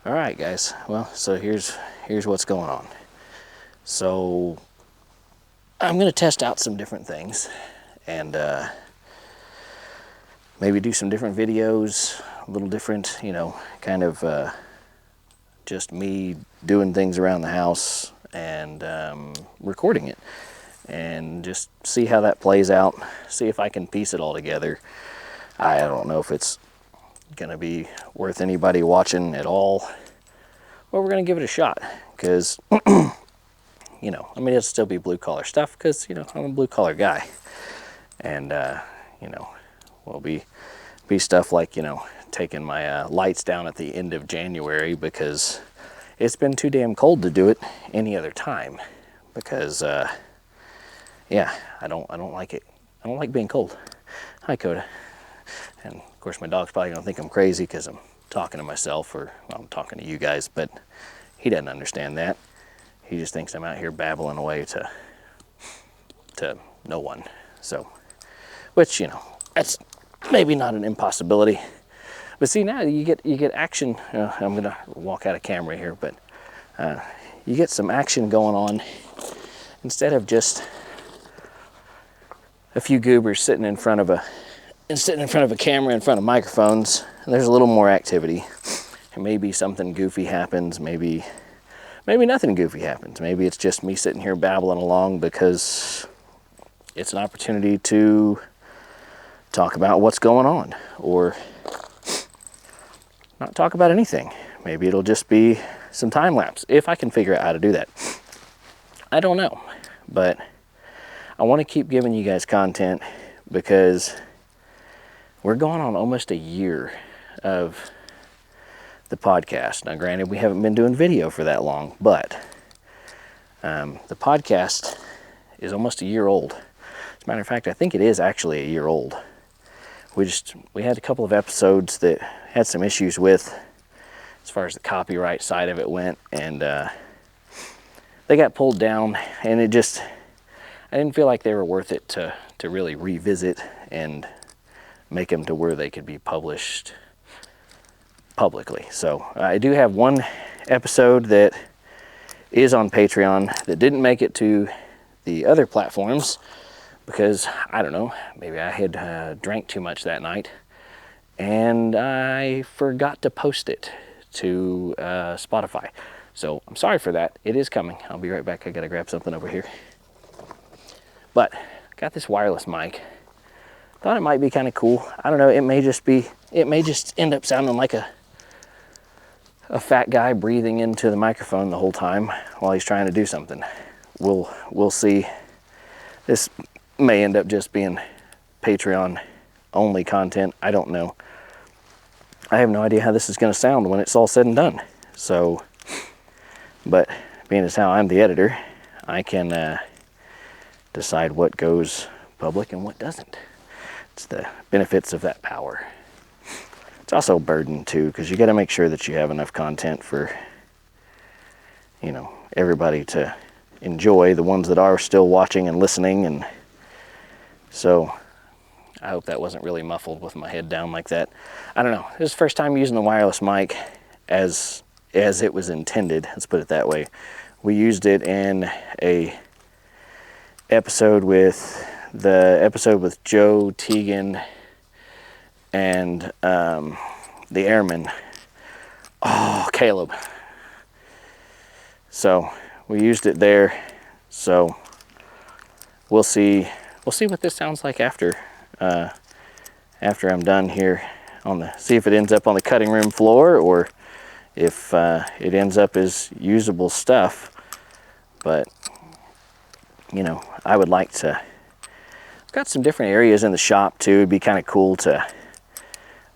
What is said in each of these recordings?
All right, guys. Well, so here's what's going on. So I'm going to test out some different things and maybe do some different videos, a little different, kind of just me doing things around the house and recording it and just see how that plays out, see if I can piece it all together. I don't know if it's gonna be worth anybody watching at all, but we're gonna give it a shot because it'll still be blue collar stuff because I'm a blue collar guy, and will be stuff like taking my lights down at the end of January because it's been too damn cold to do it any other time because I don't like it. I don't like being cold. Hi, Coda. And of course my dog's probably gonna think I'm crazy because I'm talking to myself, or I'm talking to you guys, but he doesn't understand that. He just thinks I'm out here babbling away to no one. So, which, that's maybe not an impossibility. But see, now you get action. I'm gonna walk out of camera here, but you get some action going on instead of just a few goobers sitting in front of a camera, in front of microphones. And there's a little more activity, and maybe something goofy happens. Maybe nothing goofy happens. Maybe it's just me sitting here babbling along because it's an opportunity to talk about what's going on, or not talk about anything. Maybe it'll just be some time lapse if I can figure out how to do that. I don't know, but I want to keep giving you guys content because we're going on almost a year of the podcast. Now, granted, we haven't been doing video for that long, but the podcast is almost a year old. As a matter of fact, I think it is actually a year old. We had a couple of episodes that had some issues with as far as the copyright side of it went, and they got pulled down, and I didn't feel like they were worth it to really revisit and make them to where they could be published publicly. So I do have one episode that is on Patreon that didn't make it to the other platforms because, I don't know, maybe I had drank too much that night and I forgot to post it to Spotify. So I'm sorry for that. It is coming. I'll be right back. I gotta grab something over here. But got this wireless mic. Thought it might be kind of cool. I don't know. It may just end up sounding like a fat guy breathing into the microphone the whole time while he's trying to do something. We'll see. This may end up just being Patreon only content. I don't know. I have no idea how this is going to sound when it's all said and done. So, but being as how I'm the editor, I can decide what goes public and what doesn't. It's the benefits of that power. It's also a burden too, because you got to make sure that you have enough content for everybody to enjoy, the ones that are still watching and listening. And so I hope that wasn't really muffled with my head down like that. I don't know. This is the first time using the wireless mic as it was intended. Let's put it that way. We used it in a episode with Joe Teagan and the airman. Oh, Caleb. So we used it there. So we'll see what this sounds like after I'm done here see if it ends up on the cutting room floor or if it ends up as usable stuff. But I would like to. I've got some different areas in the shop too. It'd be kind of cool to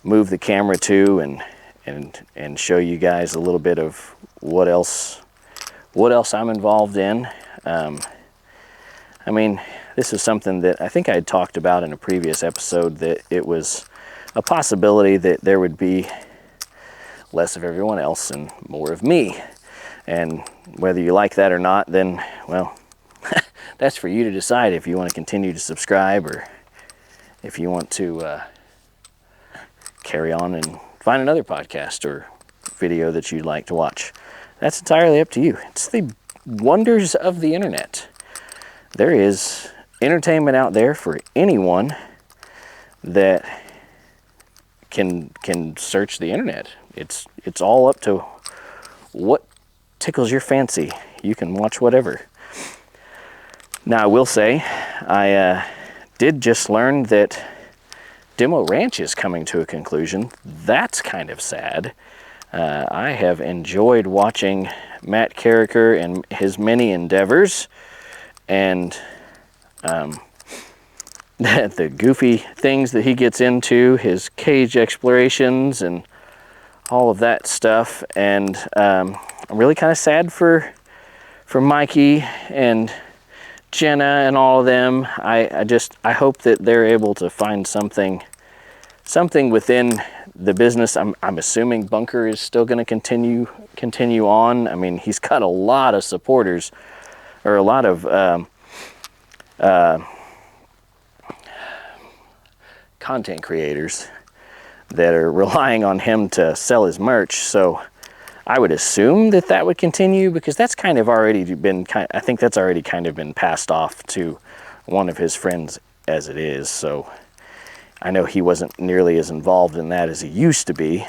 move the camera to and show you guys a little bit of what else I'm involved in. I mean, this is something that I think I had talked about in a previous episode, that it was a possibility that there would be less of everyone else and more of me. And whether you like that or not, then, well, that's for you to decide if you want to continue to subscribe or if you want to carry on and find another podcast or video that you'd like to watch. That's entirely up to you. It's the wonders of the internet. There is entertainment out there for anyone that can search the internet. It's all up to what tickles your fancy. You can watch whatever. Now I will say, I did just learn that Demo Ranch is coming to a conclusion. That's kind of sad. I have enjoyed watching Matt Carricker and his many endeavors, and the goofy things that he gets into, his cage explorations and all of that stuff. And I'm really kind of sad for Mikey and Jenna and all of them. I hope that they're able to find something within the business. I'm assuming Bunker is still going to continue on. I mean, he's got a lot of supporters, or a lot of content creators that are relying on him to sell his merch. So I would assume that would continue, because that's kind of already been I think that's already kind of been passed off to one of his friends as it is. So I know he wasn't nearly as involved in that as he used to be.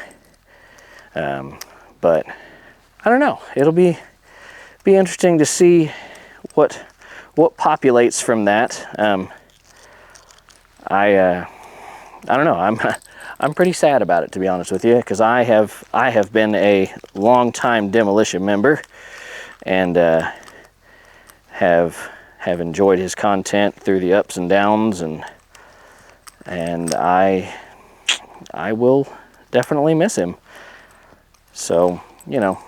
But I don't know. It'll be interesting to see what populates from that. I don't know. I'm pretty sad about it, to be honest with you, because I have been a long-time Demolition member, and have enjoyed his content through the ups and downs, and I will definitely miss him. So, you know,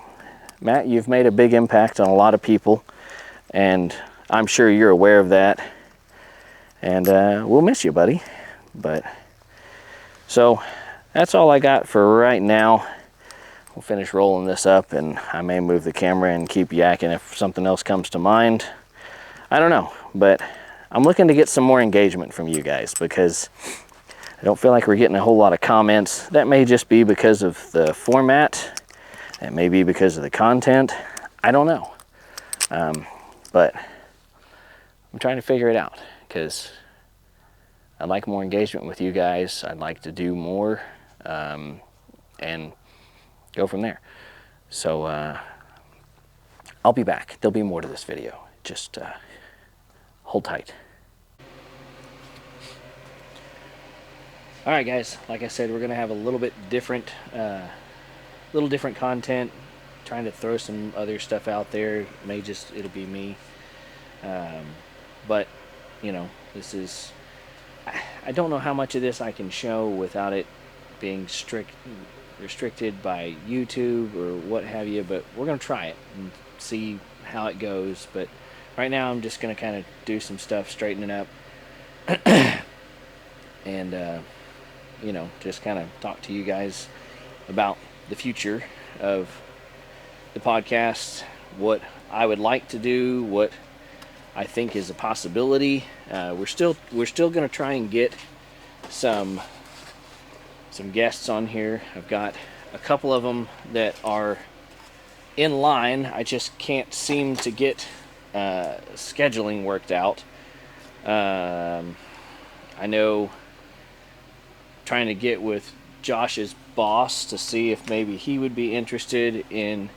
Matt, you've made a big impact on a lot of people, and I'm sure you're aware of that. And we'll miss you, buddy. But so that's all I got for right now. We'll finish rolling this up, and I may move the camera and keep yakking if something else comes to mind. I don't know, but I'm looking to get some more engagement from you guys, because I don't feel like we're getting a whole lot of comments. That may just be because of the format. It may be because of the content. I don't know. But I'm trying to figure it out, because I'd like more engagement with you guys. I'd like to do more, and go from there. So I'll be back. There'll be more to this video. Just hold tight. All right, guys. Like I said, we're gonna have a little bit different, content. Trying to throw some other stuff out there. It'll be me. But you know, this is. I don't know how much of this I can show without it being restricted by YouTube or what have you, but we're going to try it and see how it goes. But right now I'm just going to kind of do some stuff, straightening up, and you know, just kind of talk to you guys about the future of the podcast, what I would like to do, what I think is a possibility. We're still going to try and get some guests on here. I've got a couple of them that are in line. I just can't seem to get scheduling worked out. I know trying to get with Josh's boss to see if maybe he would be interested in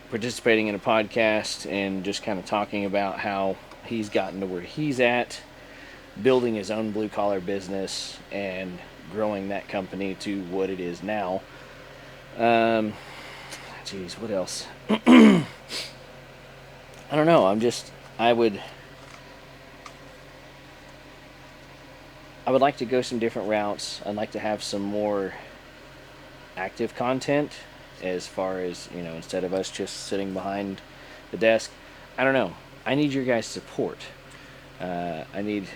participating in a podcast and just kind of talking about how he's gotten to where he's at, building his own blue-collar business and growing that company to what it is now. Geez, what else? I don't know. I would like to go some different routes. I'd like to have some more active content, as far as, you know, instead of us just sitting behind the desk. I don't know. I need your guys' support. I need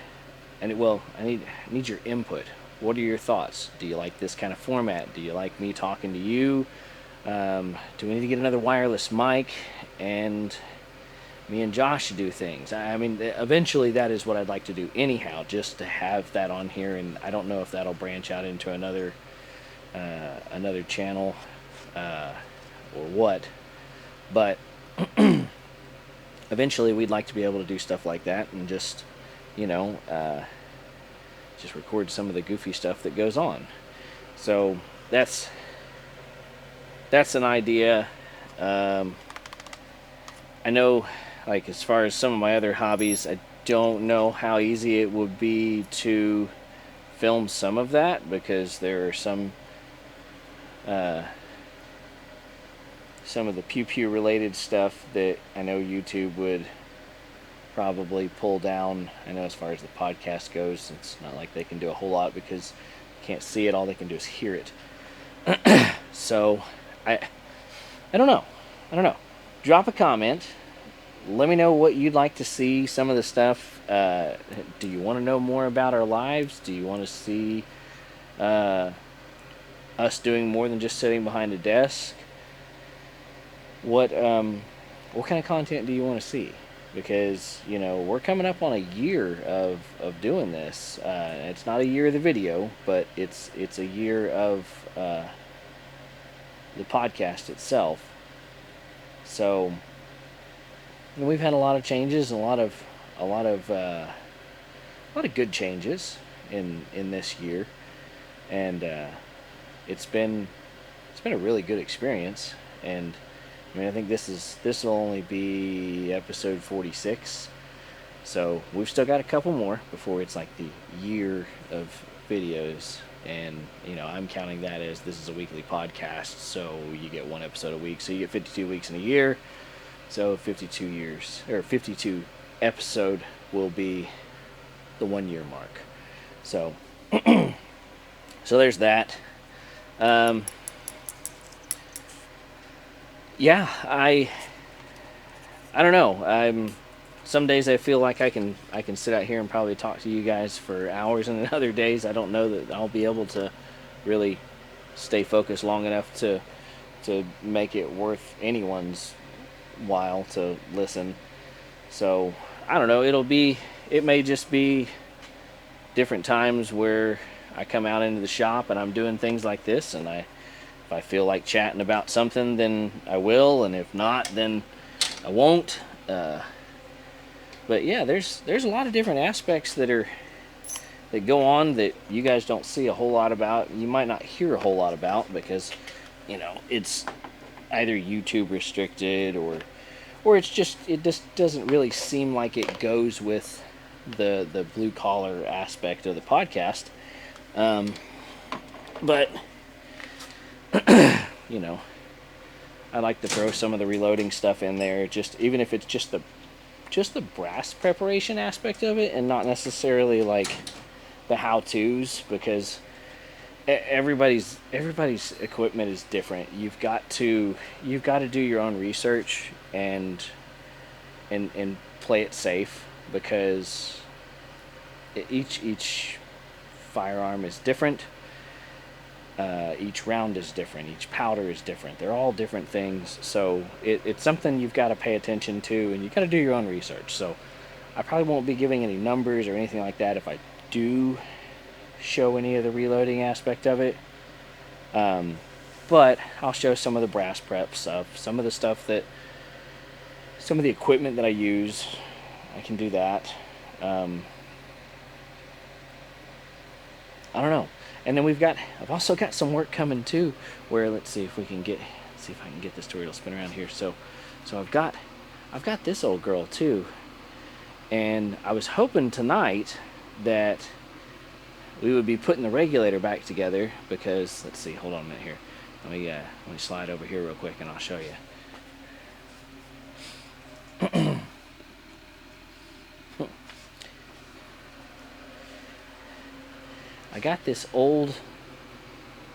your input. What are your thoughts? Do you like this kind of format? Do you like me talking to you? Do we need to get another wireless mic and me and Josh to do things? I mean, eventually that is what I'd like to do anyhow, just to have that on here. And I don't know if that'll branch out into another channel or what. But eventually we'd like to be able to do stuff like that and just, you know, just record some of the goofy stuff that goes on. So that's an idea. I know, like, as far as some of my other hobbies, I don't know how easy it would be to film some of that, because there are some of the pew-pew related stuff that I know YouTube would probably pull down. I know as far as the podcast goes, it's not like they can do a whole lot because you can't see it. All they can do is hear it. So I don't know. Drop a comment. Let me know what you'd like to see. Some of the stuff. Do you want to know more about our lives? Do you want to see us doing more than just sitting behind a desk? What kind of content do you want to see? Because, you know, we're coming up on a year of doing this. It's not a year of the video, but it's a year of the podcast itself. So, and we've had a lot of changes, a lot of good changes in this year, and it's been a really good experience. And I mean, I think this will only be episode 46, so we've still got a couple more before it's like the year of videos. And, you know, I'm counting that as this is a weekly podcast, so you get one episode a week, so you get 52 weeks in a year. So 52 years, or 52 episode will be the 1 year mark. So so there's that. Yeah, I don't know. Some days I feel like I can sit out here and probably talk to you guys for hours, and other days I don't know that I'll be able to really stay focused long enough to make it worth anyone's while to listen. So I don't know. It may just be different times where I come out into the shop and I'm doing things like this, and if I feel like chatting about something, then I will, and if not, then I won't. But yeah, there's a lot of different aspects that go on that you guys don't see a whole lot about. You might not hear a whole lot about because, you know, it's either YouTube restricted or it just doesn't really seem like it goes with the blue collar aspect of the podcast. But you know, I like to throw some of the reloading stuff in there, just even if it's just the brass preparation aspect of it, and not necessarily like the how-tos, because everybody's equipment is different. You've got to do your own research and play it safe, because each firearm is different. Each round is different. Each powder is different. They're all different things. So it's something you've got to pay attention to, and you've got to do your own research. So I probably won't be giving any numbers or anything like that if I do show any of the reloading aspect of it. But I'll show some of the brass prep stuff, some of the equipment that I use. I can do that. I don't know. And then I've also got some work coming too, where let's see if I can get this to where it'll spin around here. So I've got this old girl too, and I was hoping tonight that we would be putting the regulator back together, because let's see, hold on a minute here. Let me slide over here real quick and I'll show you. I got this old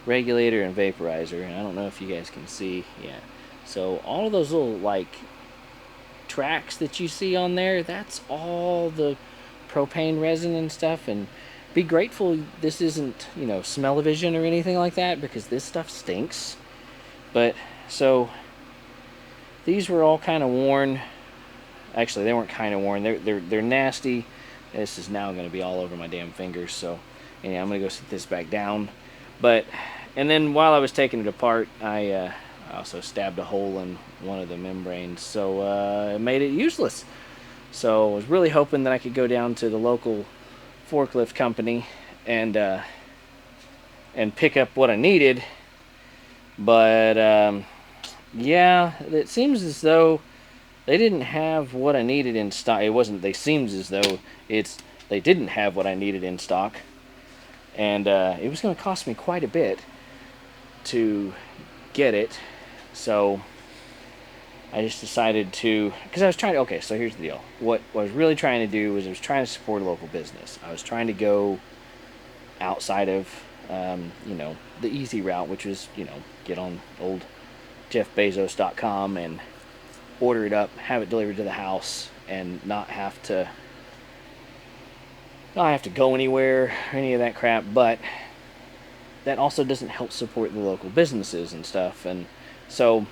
regulator and vaporizer, and I don't know if you guys can see. Yeah. So all of those little like tracks that you see on there, that's all the propane resin and stuff. And be grateful this isn't, you know, smell-o-vision or anything like that, because this stuff stinks. But so these were all kind of worn. Actually, they weren't kind of worn. They're nasty. This is now going to be all over my damn fingers. So yeah, I'm gonna go set this back down. And then while I was taking it apart, I I also stabbed a hole in one of the membranes, so it made it useless. So I was really hoping that I could go down to the local forklift company and pick up what I needed. But yeah, it seems as though they didn't have what I needed in stock. It wasn't. They seems as though they didn't have what I needed in stock, and it was going to cost me quite a bit to get it. So I just decided to, because I was trying to. Okay, so here's the deal. What I was really trying to do was I was trying to support a local business. I was trying to go outside of the easy route, which was get on old JeffBezos.com and order it up, have it delivered to the house, and not have to go anywhere or any of that crap. But that also doesn't help support the local businesses and stuff. And so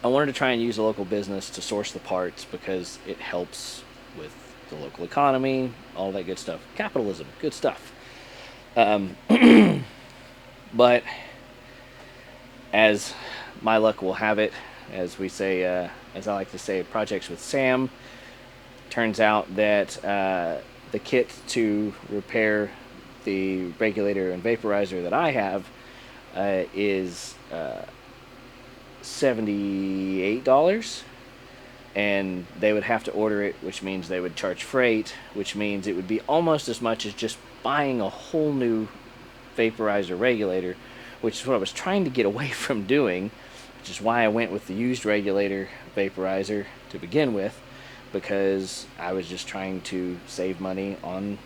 I wanted to try and use a local business to source the parts because it helps with the local economy, all that good stuff. Capitalism, good stuff. But as my luck will have it, as we say, as I like to say, projects with Sam, turns out that the kit to repair the regulator and vaporizer that I have is $78, and they would have to order it, which means they would charge freight, which means it would be almost as much as just buying a whole new vaporizer regulator, which is what I was trying to get away from doing, which is why I went with the used regulator vaporizer to begin with, because I was just trying to save money on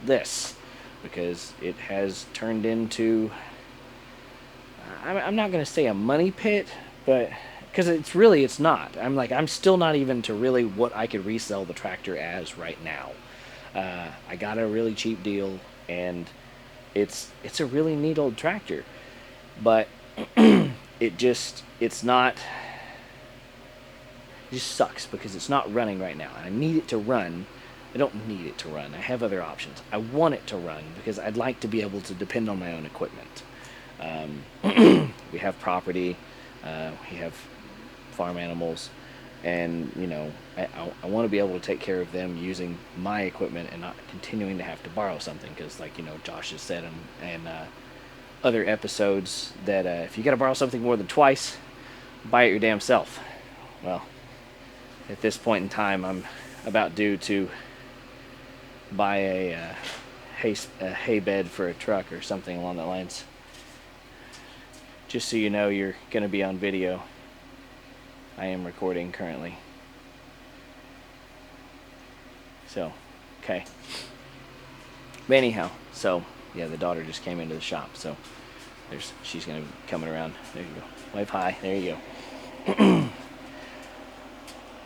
this, because it has turned into, I'm not going to say a money pit, but because it's not. I'm still not even to really what I could resell the tractor as right now. I got a really cheap deal, and it's a really neat old tractor, but it just sucks because it's not running right now. I need it to run. I don't need it to run. I have other options. I want it to run because I'd like to be able to depend on my own equipment. We have property, we have farm animals, and I want to be able to take care of them using my equipment and not continuing to have to borrow something, because Josh has said in other episodes that if you got to borrow something more than twice, buy it your damn self. Well, at this point in time, I'm about due to buy a hay bed for a truck or something along that lines. Just so you know, you're going to be on video. I am recording currently. So, okay. But anyhow, so yeah, the daughter just came into the shop, so she's going to be coming around. There you go. Wave hi. There you go.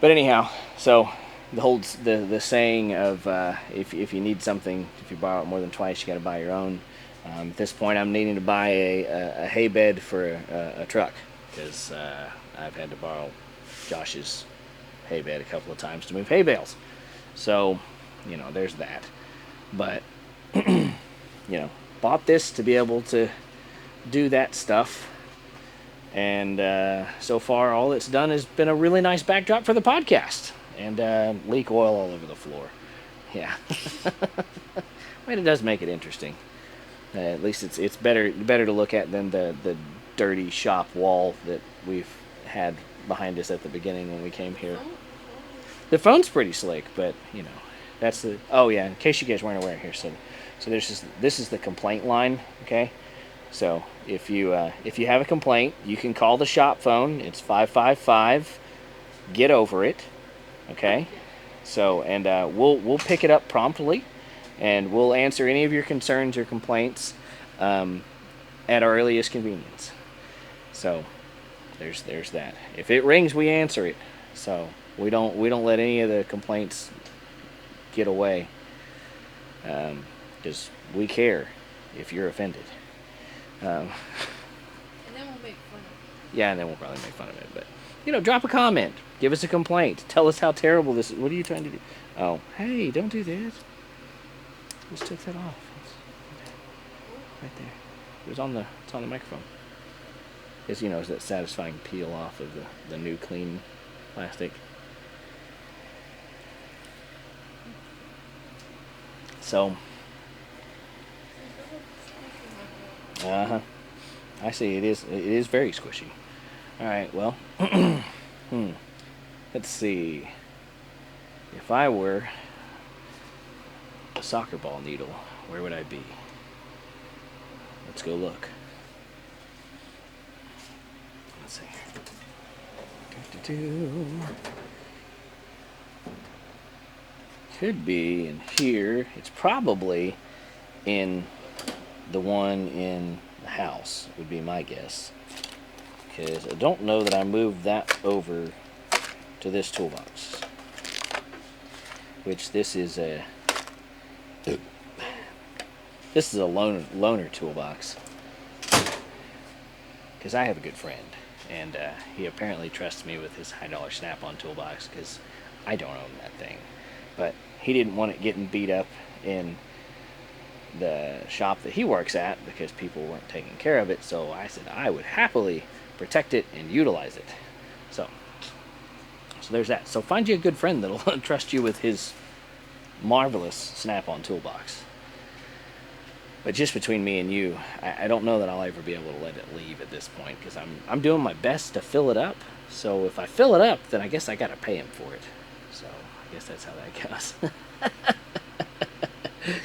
But anyhow, so the saying of if you need something, if you borrow it more than twice, you got to buy your own. At this point, I'm needing to buy a hay bed for a truck, because I've had to borrow Josh's hay bed a couple of times to move hay bales. So, there's that. But, bought this to be able to do that stuff. And so far, all it's done has been a really nice backdrop for the podcast. And leak oil all over the floor. Yeah. But it does make it interesting. At least it's better to look at than the dirty shop wall that we've had behind us at the beginning when we came here. The phone's pretty slick, but that's the. Oh yeah, in case you guys weren't aware here, so this is the complaint line. Okay, so if you have a complaint, you can call the shop phone. It's 555. Get over it. Okay, so and we'll pick it up promptly. And we'll answer any of your concerns or complaints at our earliest convenience. So there's that. If it rings, we answer it. So we don't let any of the complaints get away, because we care if you're offended. And then we'll make fun of it. Yeah, and then we'll probably make fun of it. But drop a comment, give us a complaint, tell us how terrible this is. What are you trying to do? Oh, hey, don't do that. Just took that off. Right there. It's on the microphone. is, you know, is that satisfying peel off of the new clean plastic. So, I see. It is very squishy. All right. Well, let's see. If I were a soccer ball needle, where would I be? Let's go look. Let's see. Could be in here. It's probably in the one in the house, would be my guess. Because I don't know that I moved that over to this toolbox. Which this is a loaner toolbox. Because I have a good friend, and he apparently trusts me with his high-dollar Snap-on toolbox because I don't own that thing. But he didn't want it getting beat up in the shop that he works at because people weren't taking care of it, so I said I would happily protect it and utilize it. So there's that. So find you a good friend that'll trust you with his marvelous Snap-on toolbox. But just between me and you, I don't know that I'll ever be able to let it leave at this point because I'm doing my best to fill it up. So if I fill it up, then I guess I got to pay him for it. So I guess that's how that goes.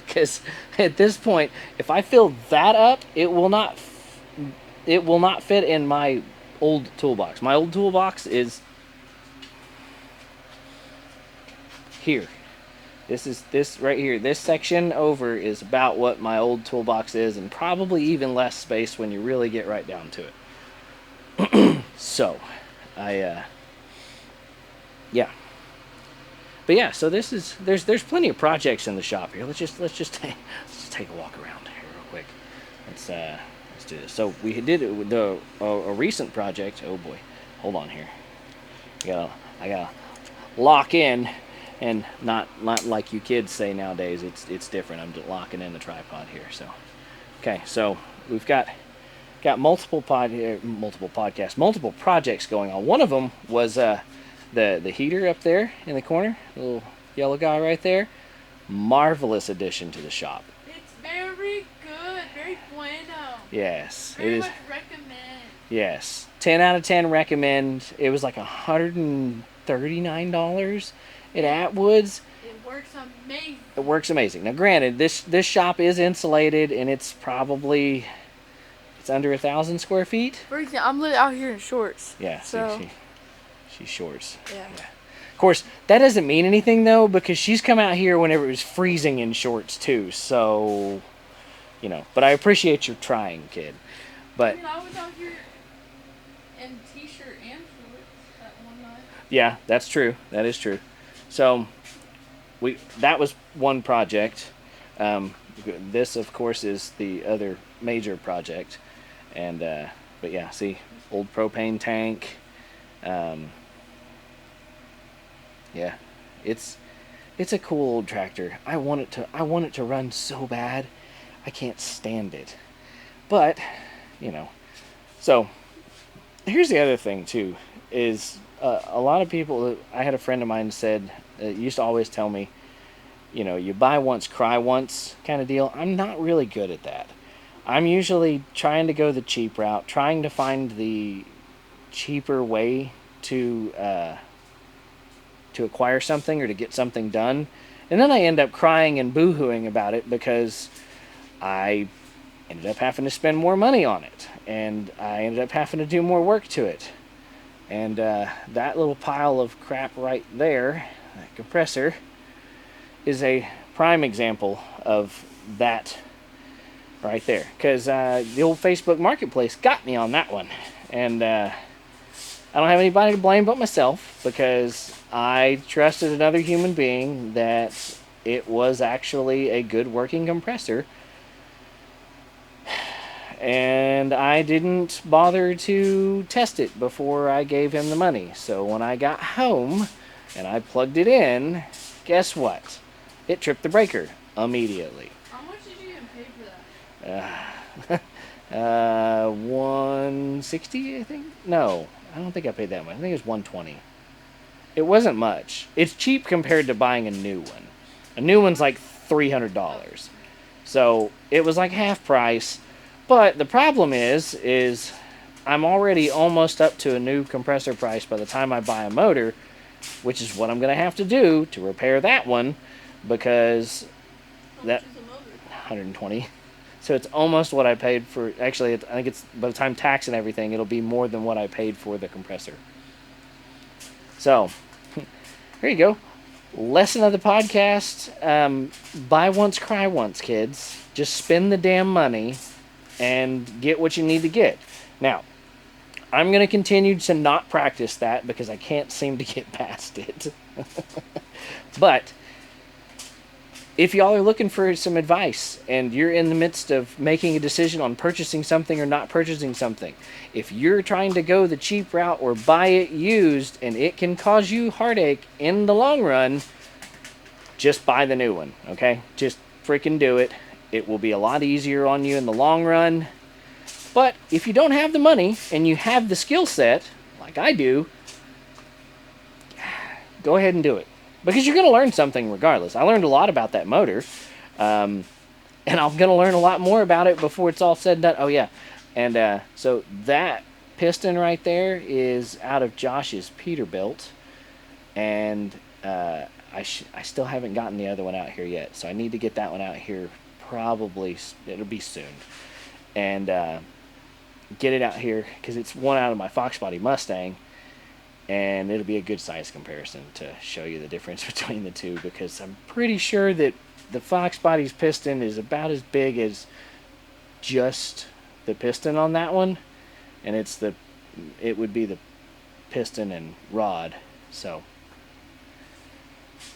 Because at this point, if I fill that up, it will not fit in my old toolbox. My old toolbox is here. This right here. This section over is about what my old toolbox is, and probably even less space when you really get right down to it. So, yeah. But yeah, so there's plenty of projects in the shop here. Let's just take a walk around here real quick. Let's do this. So we did it with a recent project. Oh boy, hold on here. I gotta lock in. And not like you kids say nowadays. It's different. I'm just locking in the tripod here. So, okay. So we've got multiple projects going on. One of them was the heater up there in the corner, the little yellow guy right there. Marvelous addition to the shop. It's very good, very bueno. Yes, very it is. Much recommend. Yes, 10 out of 10 recommend. It was like $139. At Atwood's. It works amazing. It works amazing. Now, granted, this shop is insulated, and it's under 1,000 square feet. For example, I'm literally out here in shorts. Yeah, so she's shorts. Yeah. Of course, that doesn't mean anything though, because she's come out here whenever it was freezing in shorts too. So, you know. But I appreciate your trying, kid. But I was out here in t-shirt and shorts at one night. Yeah, that's true. That is true. So, that was one project. This, of course, is the other major project. And but yeah, see, old propane tank. Yeah, it's a cool old tractor. I want it to run so bad. I can't stand it. But, you know. So, here's the other thing too is. A lot of people, I had a friend of mine said, used to always tell me, you know, you buy once, cry once kind of deal. I'm not really good at that. I'm usually trying to go the cheap route, trying to find the cheaper way to acquire something or to get something done. And then I end up crying and boo-hooing about it because I ended up having to spend more money on it. And I ended up having to do more work to it. And that little pile of crap right there, that compressor, is a prime example of that right there. Because the old Facebook Marketplace got me on that one. And I don't have anybody to blame but myself, because I trusted another human being that it was actually a good working compressor. And I didn't bother to test it before I gave him the money. So when I got home and I plugged it in, guess what? It tripped the breaker immediately. How much did you even pay for that? $160, I think. No, I don't think I paid that much. I think it was $120. It wasn't much. It's cheap compared to buying a new one. A new one's like $300. So it was like half price. But the problem is I'm already almost up to a new compressor price by the time I buy a motor, which is what I'm going to have to do to repair that one, because How that much is a motor? 120. So it's almost what I paid for. Actually, I think it's by the time tax and everything, it'll be more than what I paid for the compressor. So here you go. Lesson of the podcast: buy once, cry once, kids. Just spend the damn money and get what you need to get. Now, I'm going to continue to not practice that because I can't seem to get past it. But if y'all are looking for some advice and you're in the midst of making a decision on purchasing something or not purchasing something, if you're trying to go the cheap route or buy it used and it can cause you heartache in the long run, just buy the new one, okay? Just freaking do it. It will be a lot easier on you in the long run. But if you don't have the money and you have the skill set, like I do, go ahead and do it. Because you're going to learn something regardless. I learned a lot about that motor. And I'm going to learn a lot more about it before it's all said and done. Oh, yeah. And so that piston right there is out of Josh's Peterbilt. And I still haven't gotten the other one out here yet. So I need to get that one out here probably. It'll be soon. And get it out here because it's one out of my Fox Body Mustang. And it'll be a good size comparison to show you the difference between the two, because I'm pretty sure that the Fox Body's piston is about as big as just the piston on that one, and it would be the piston and rod. So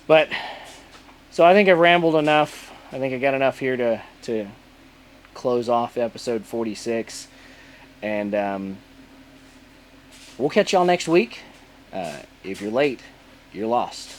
I think I've rambled enough. I think I got enough here to close off episode 46, and we'll catch y'all next week. If you're late, you're lost.